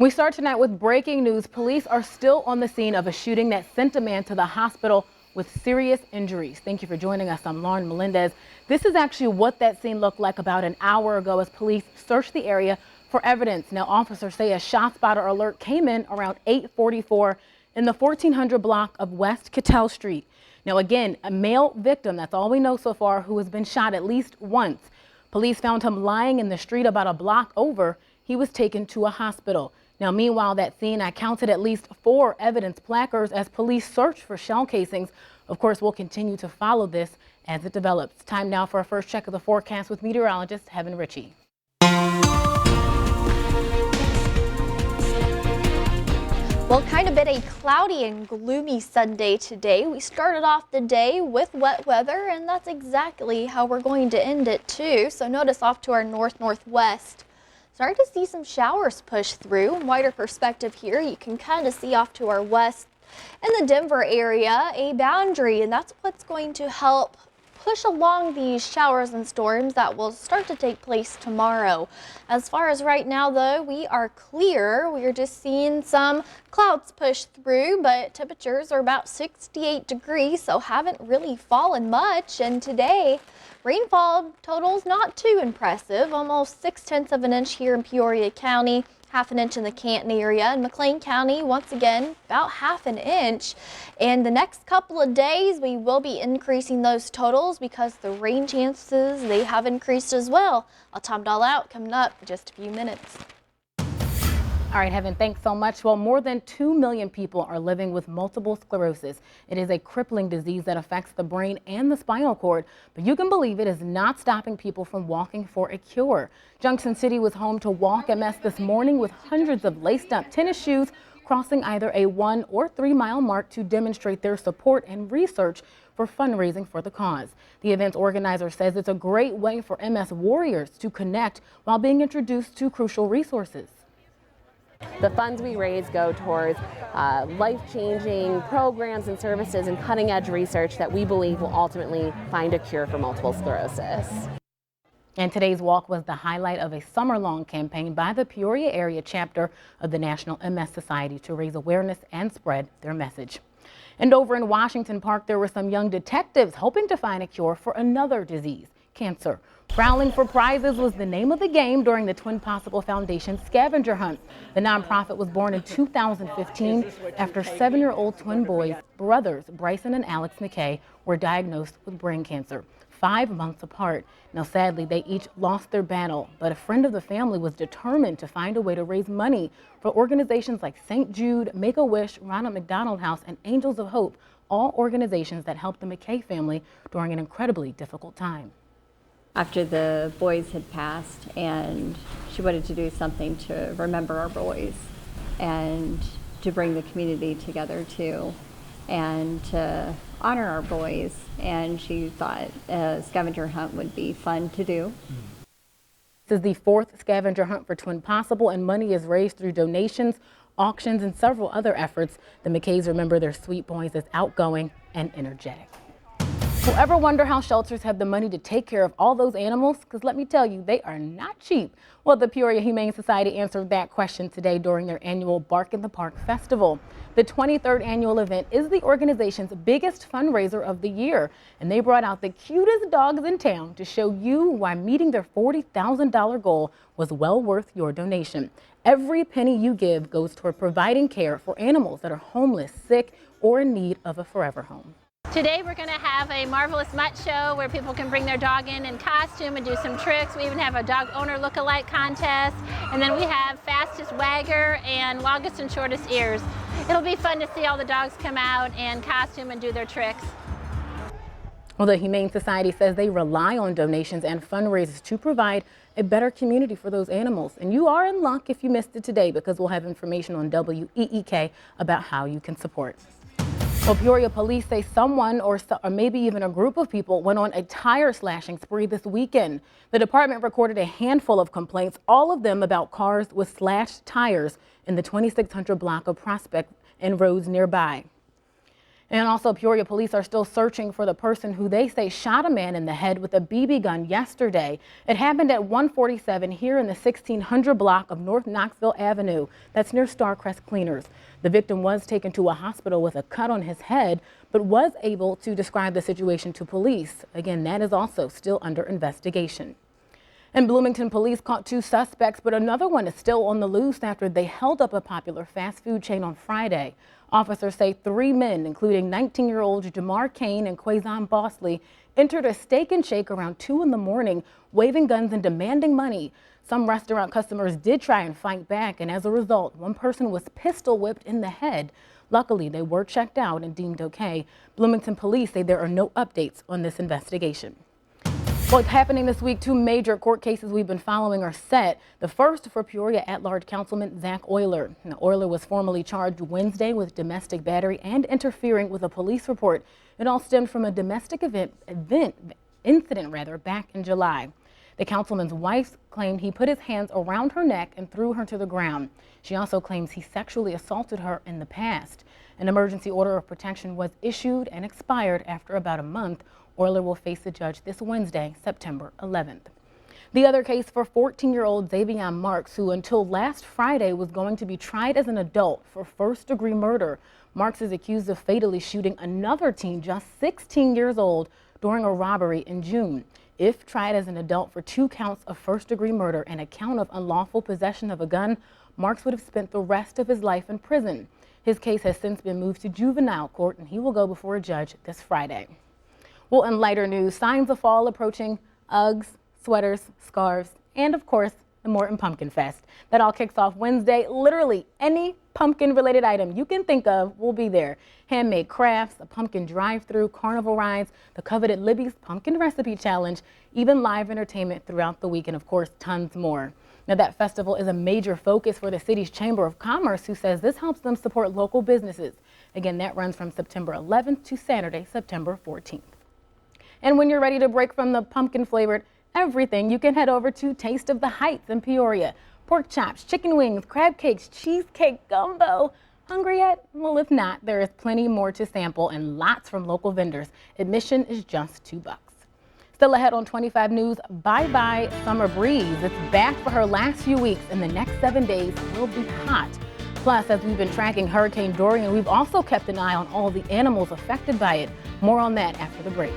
We start tonight with breaking news. Police are still on the scene of a shooting that sent a man to the hospital with serious injuries. Thank you for joining us. I'm Lauren Melendez. This is actually what that scene looked like about an hour ago as police searched the area for evidence. Now, officers say a shot spotter alert came in around 8:44 in the 1400 block of West Cattell Street. Now, again, a male victim, that's all we know so far, who has been shot at least once. Police found him lying in the street about a block over. He was taken to a hospital. Now, meanwhile, that scene, I counted at least 4 evidence placards as police search for shell casings. Of course, we'll continue to follow this as it develops. Time now for our first check of the forecast with meteorologist Heaven Ritchie. Well, kind of been a cloudy and gloomy Sunday today. We started off the day with wet weather, and that's exactly how we're going to end it too. So notice off to our northwest. Starting to see some showers push through. Wider perspective here, you can kind of see off to our west in the Denver area a boundary, and that's what's going to help push along these showers and storms that will start to take place tomorrow. As far as right now, though, we are clear. We are just seeing some clouds push through, but temperatures are about 68 degrees, so haven't really fallen much. And today, rainfall totals not too impressive, almost 0.6 of an inch here in Peoria County, 1/2 inch in the Canton area. In McLean County, once again, about 1/2 inch. And the next couple of days, we will be increasing those totals because the rain chances, they have increased as well. I'll top it all out coming up in just a few minutes. All right, Heaven, thanks so much. Well, more than 2 million people are living with multiple sclerosis. It is a crippling disease that affects the brain and the spinal cord, but you can believe it is not stopping people from walking for a cure. Junction City was home to Walk MS this morning with hundreds of laced-up tennis shoes crossing either a 1 or 3 mile mark to demonstrate their support and research for fundraising for the cause. The event's organizer says it's a great way for MS warriors to connect while being introduced to crucial resources. The funds we raise go towards life-changing programs and services and cutting-edge research that we believe will ultimately find a cure for multiple sclerosis. And today's walk was the highlight of a summer-long campaign by the Peoria area chapter of the National MS Society to raise awareness and spread their message. And over in Washington Park, there were some young detectives hoping to find a cure for another disease, cancer. Prowling for prizes was the name of the game during the Twin Possible Foundation scavenger hunt. The nonprofit was born in 2015 after 7-year-old twin boys, brothers Bryson and Alex McKay, were diagnosed with brain cancer 5 months apart. Now, sadly, they each lost their battle, but a friend of the family was determined to find a way to raise money for organizations like St. Jude, Make-A-Wish, Ronald McDonald House, and Angels of Hope, all organizations that helped the McKay family during an incredibly difficult time. After the boys had passed, and she wanted to do something to remember our boys and to bring the community together too, and to honor our boys, and she thought a scavenger hunt would be fun to do. This is the 4th scavenger hunt for Twin Possible, and money is raised through donations, auctions, and several other efforts. The McKays remember their sweet boys as outgoing and energetic. So ever wonder how shelters have the money to take care of all those animals? Because let me tell you, they are not cheap. Well, the Peoria Humane Society answered that question today during their annual Bark in the Park Festival. The 23rd annual event is the organization's biggest fundraiser of the year, and they brought out the cutest dogs in town to show you why meeting their $40,000 goal was well worth your donation. Every penny you give goes toward providing care for animals that are homeless, sick, or in need of a forever home. Today we're going to have a marvelous mutt show where people can bring their dog in costume and do some tricks. We even have a dog owner look-alike contest, and then we have fastest wagger and longest and shortest ears. It'll be fun to see all the dogs come out in costume and do their tricks. Well, the Humane Society says they rely on donations and fundraisers to provide a better community for those animals. And you are in luck if you missed it today, because we'll have information on WEEK about how you can support. Well, Peoria police say someone or maybe even a group of people went on a tire slashing spree this weekend. The department recorded a handful of complaints, all of them about cars with slashed tires in the 2600 block of Prospect and roads nearby. And also, Peoria police are still searching for the person who they say shot a man in the head with a BB gun yesterday. It happened at 147 here in the 1600 block of North Knoxville Avenue. That's near Starcrest Cleaners. The victim was taken to a hospital with a cut on his head, but was able to describe the situation to police. Again, that is also still under investigation. And Bloomington police caught 2 suspects, but another one is still on the loose after they held up a popular fast food chain on Friday. Officers say 3 men, including 19-year-olds Jamar Kane and Quazon Bosley, entered a Steak and Shake around 2 in the morning, waving guns and demanding money. Some restaurant customers did try and fight back, and as a result, one person was pistol whipped in the head. Luckily, they were checked out and deemed okay. Bloomington police say there are no updates on this investigation. What's happening this week? 2 major court cases we've been following are set. The first for Peoria at-large Councilman Zach Euler. Now, Euler was formally charged Wednesday with domestic battery and interfering with a police report. It all stemmed from a domestic incident back in July. The councilman's wife claimed he put his hands around her neck and threw her to the ground. She also claims he sexually assaulted her in the past. An emergency order of protection was issued and expired after about a month. Euler will face the judge this Wednesday, September 11th. The other case for 14-year-old Xavion Marks, who until last Friday was going to be tried as an adult for first-degree murder. Marks is accused of fatally shooting another teen just 16 years old during a robbery in June. If tried as an adult for 2 counts of first-degree murder and a count of unlawful possession of a gun, Marks would have spent the rest of his life in prison. His case has since been moved to juvenile court, and he will go before a judge this Friday. Well, in lighter news, signs of fall approaching: Uggs, sweaters, scarves, and of course, the Morton Pumpkin Fest. That all kicks off Wednesday. Literally any pumpkin-related item you can think of will be there. Handmade crafts, a pumpkin drive-through, carnival rides, the coveted Libby's Pumpkin Recipe Challenge, even live entertainment throughout the week, and of course, tons more. Now, that festival is a major focus for the city's Chamber of Commerce, who says this helps them support local businesses. Again, that runs from September 11th to Saturday, September 14th. And when you're ready to break from the pumpkin-flavored everything, you can head over to Taste of the Heights in Peoria. Pork chops, chicken wings, crab cakes, cheesecake, gumbo. Hungry yet? Well, if not, there is plenty more to sample and lots from local vendors. Admission is just $2. Still ahead on 25 News, bye-bye summer breeze. It's back for her last few weeks, and the next 7 days will be hot. Plus, as we've been tracking Hurricane Dorian, we've also kept an eye on all the animals affected by it. More on that after the break.